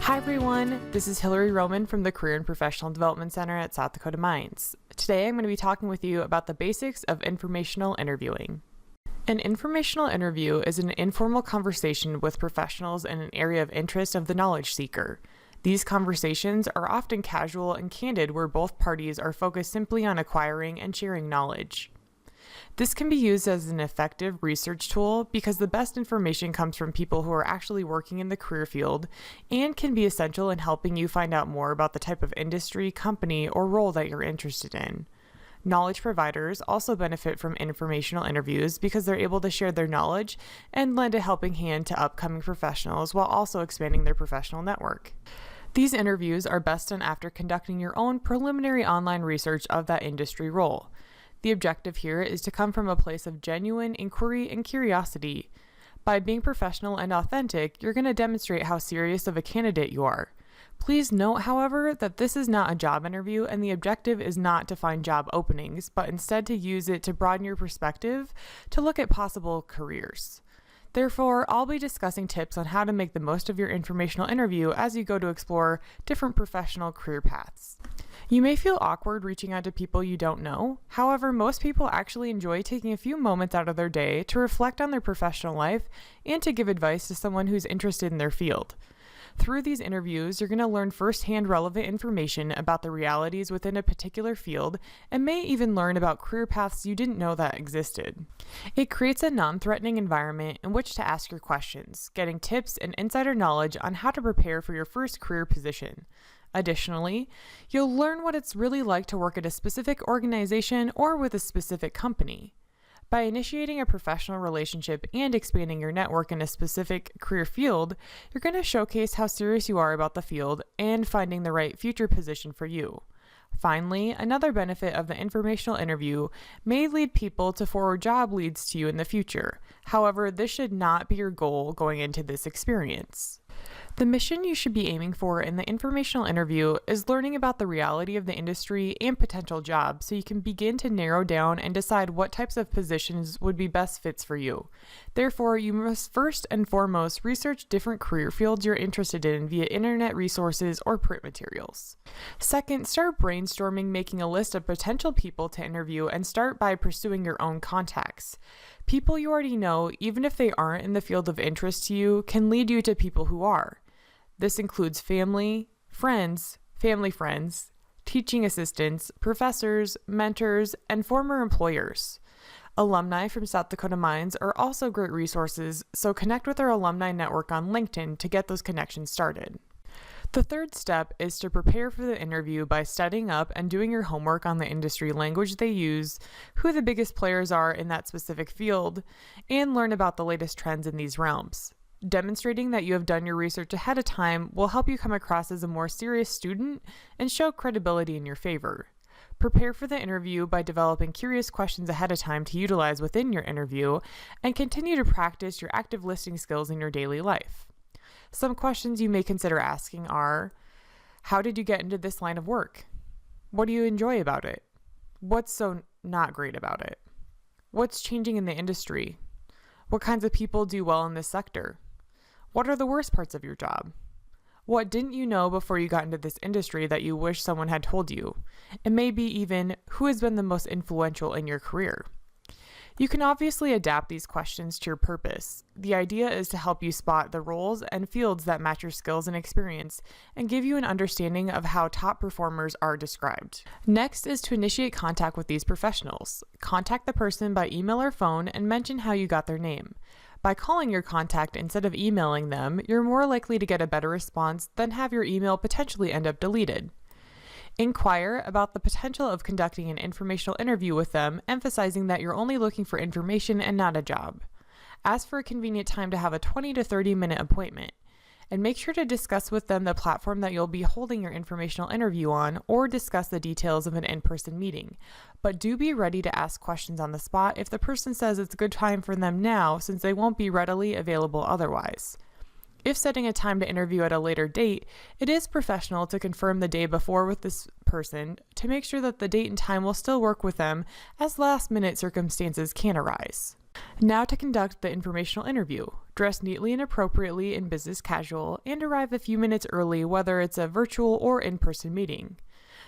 Hi everyone, this is Hillary Roman from the Career and Professional Development Center at South Dakota Mines. Today I'm going to be talking with you about the basics of informational interviewing. An informational interview is an informal conversation with professionals in an area of interest of the knowledge seeker. These conversations are often casual and candid where both parties are focused simply on acquiring and sharing knowledge. This can be used as an effective research tool because the best information comes from people who are actually working in the career field and can be essential in helping you find out more about the type of industry, company, or role that you're interested in. Knowledge providers also benefit from informational interviews because they're able to share their knowledge and lend a helping hand to upcoming professionals while also expanding their professional network. These interviews are best done after conducting your own preliminary online research of that industry role. The objective here is to come from a place of genuine inquiry and curiosity. By being professional and authentic, you're going to demonstrate how serious of a candidate you are. Please note, however, that this is not a job interview and the objective is not to find job openings, but instead to use it to broaden your perspective to look at possible careers. Therefore, I'll be discussing tips on how to make the most of your informational interview as you go to explore different professional career paths. You may feel awkward reaching out to people you don't know. However, most people actually enjoy taking a few moments out of their day to reflect on their professional life and to give advice to someone who's interested in their field. Through these interviews, you're going to learn firsthand relevant information about the realities within a particular field and may even learn about career paths you didn't know that existed. It creates a non-threatening environment in which to ask your questions, getting tips and insider knowledge on how to prepare for your first career position. Additionally, you'll learn what it's really like to work at a specific organization or with a specific company. By initiating a professional relationship and expanding your network in a specific career field, you're going to showcase how serious you are about the field and finding the right future position for you. Finally, another benefit of the informational interview may lead people to forward job leads to you in the future. However, this should not be your goal going into this experience. The mission you should be aiming for in the informational interview is learning about the reality of the industry and potential jobs so you can begin to narrow down and decide what types of positions would be best fits for you. Therefore, you must first and foremost research different career fields you're interested in via internet resources or print materials. Second, start brainstorming, making a list of potential people to interview, and start by pursuing your own contacts. People you already know, even if they aren't in the field of interest to you, can lead you to people who are. This includes family friends, teaching assistants, professors, mentors, and former employers. Alumni from South Dakota Mines are also great resources, so connect with our alumni network on LinkedIn to get those connections started. The third step is to prepare for the interview by studying up and doing your homework on the industry language they use, who the biggest players are in that specific field, and learn about the latest trends in these realms. Demonstrating that you have done your research ahead of time will help you come across as a more serious student and show credibility in your favor. Prepare for the interview by developing curious questions ahead of time to utilize within your interview, and continue to practice your active listening skills in your daily life. Some questions you may consider asking are: how did you get into this line of work? What do you enjoy about it? What's so not great about it? What's changing in the industry? What kinds of people do well in this sector? What are the worst parts of your job? What didn't you know before you got into this industry that you wish someone had told you? And maybe even, who has been the most influential in your career? You can obviously adapt these questions to your purpose. The idea is to help you spot the roles and fields that match your skills and experience and give you an understanding of how top performers are described. Next is to initiate contact with these professionals. Contact the person by email or phone and mention how you got their name. By calling your contact instead of emailing them, you're more likely to get a better response than have your email potentially end up deleted. Inquire about the potential of conducting an informational interview with them, emphasizing that you're only looking for information and not a job. Ask for a convenient time to have a 20 to 30 minute appointment, and make sure to discuss with them the platform that you'll be holding your informational interview on, or discuss the details of an in-person meeting. But do be ready to ask questions on the spot if the person says it's a good time for them now, since they won't be readily available otherwise. If setting a time to interview at a later date, it is professional to confirm the day before with this person to make sure that the date and time will still work with them, as last-minute circumstances can arise. Now to conduct the informational interview. Dress neatly and appropriately in business casual, and arrive a few minutes early whether it's a virtual or in-person meeting.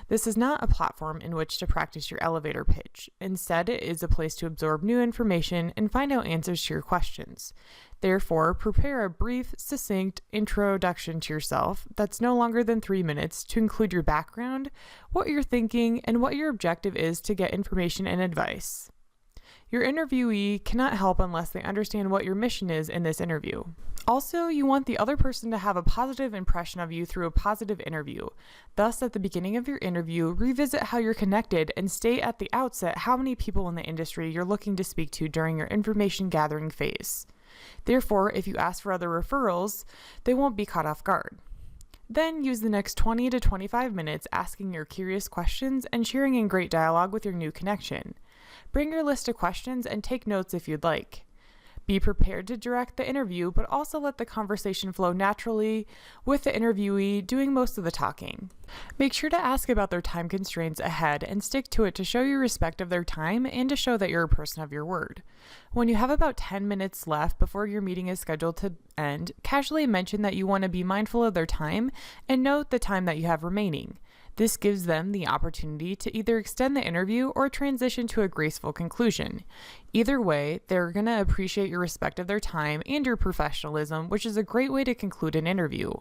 This is not a platform in which to practice your elevator pitch. Instead, it is a place to absorb new information and find out answers to your questions. Therefore, prepare a brief, succinct introduction to yourself that's no longer than 3 minutes to include your background, what you're thinking, and what your objective is to get information and advice. Your interviewee cannot help unless they understand what your mission is in this interview. Also, you want the other person to have a positive impression of you through a positive interview. Thus, at the beginning of your interview, revisit how you're connected and state at the outset how many people in the industry you're looking to speak to during your information gathering phase. Therefore, if you ask for other referrals, they won't be caught off guard. Then use the next 20 to 25 minutes asking your curious questions and sharing in great dialogue with your new connection. Bring your list of questions and take notes if you'd like. Be prepared to direct the interview, but also let the conversation flow naturally with the interviewee doing most of the talking. Make sure to ask about their time constraints ahead and stick to it to show your respect of their time and to show that you're a person of your word. When you have about 10 minutes left before your meeting is scheduled to end, casually mention that you want to be mindful of their time and note the time that you have remaining. This gives them the opportunity to either extend the interview or transition to a graceful conclusion. Either way, they're going to appreciate your respect of their time and your professionalism, which is a great way to conclude an interview.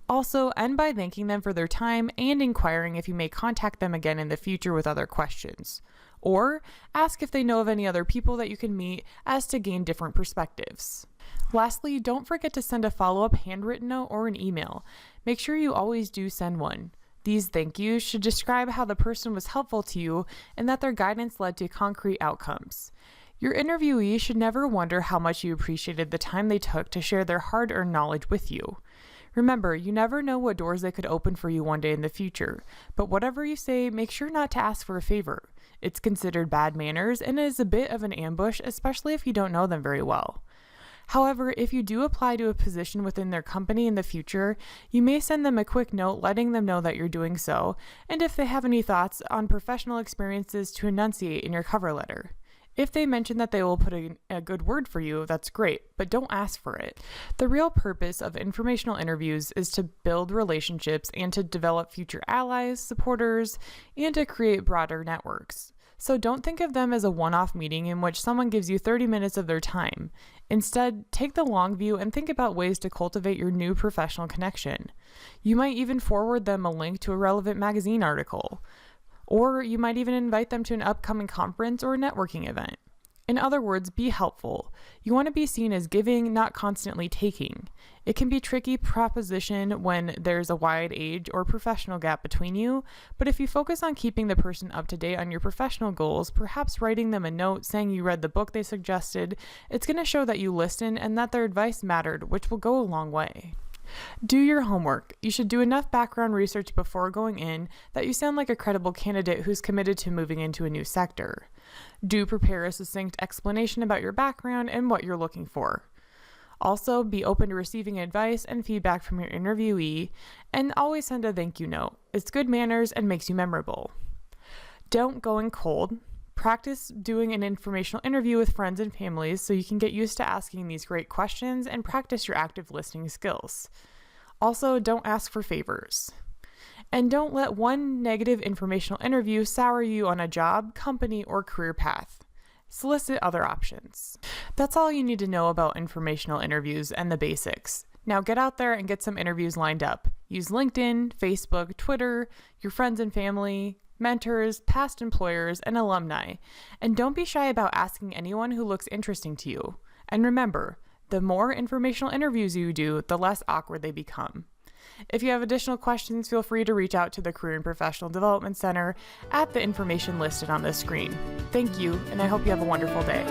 Also, end by thanking them for their time and inquiring if you may contact them again in the future with other questions. Or ask if they know of any other people that you can meet as to gain different perspectives. Lastly, don't forget to send a follow-up handwritten note or an email. Make sure you always do send one. These thank yous should describe how the person was helpful to you and that their guidance led to concrete outcomes. Your interviewee should never wonder how much you appreciated the time they took to share their hard-earned knowledge with you. Remember, you never know what doors they could open for you one day in the future, but whatever you say, make sure not to ask for a favor. It's considered bad manners and is a bit of an ambush, especially if you don't know them very well. However, if you do apply to a position within their company in the future, you may send them a quick note letting them know that you're doing so, and if they have any thoughts on professional experiences to enunciate in your cover letter. If they mention that they will put a good word for you, that's great, but don't ask for it. The real purpose of informational interviews is to build relationships and to develop future allies, supporters, and to create broader networks. So don't think of them as a one-off meeting in which someone gives you 30 minutes of their time. Instead, take the long view and think about ways to cultivate your new professional connection. You might even forward them a link to a relevant magazine article. Or you might even invite them to an upcoming conference or networking event. In other words, be helpful. You want to be seen as giving, not constantly taking. It can be a tricky proposition when there's a wide age or professional gap between you, but if you focus on keeping the person up to date on your professional goals, perhaps writing them a note saying you read the book they suggested, it's going to show that you listened and that their advice mattered, which will go a long way. Do your homework. You should do enough background research before going in that you sound like a credible candidate who's committed to moving into a new sector. Do prepare a succinct explanation about your background and what you're looking for. Also, be open to receiving advice and feedback from your interviewee, and always send a thank you note. It's good manners and makes you memorable. Don't go in cold. Practice doing an informational interview with friends and families so you can get used to asking these great questions and practice your active listening skills. Also, don't ask for favors. And don't let one negative informational interview sour you on a job, company, or career path. Solicit other options. That's all you need to know about informational interviews and the basics. Now get out there and get some interviews lined up. Use LinkedIn, Facebook, Twitter, your friends and family, mentors, past employers, and alumni. And don't be shy about asking anyone who looks interesting to you. And remember, the more informational interviews you do, the less awkward they become. If you have additional questions, feel free to reach out to the Career and Professional Development Center at the information listed on the screen. Thank you, and I hope you have a wonderful day.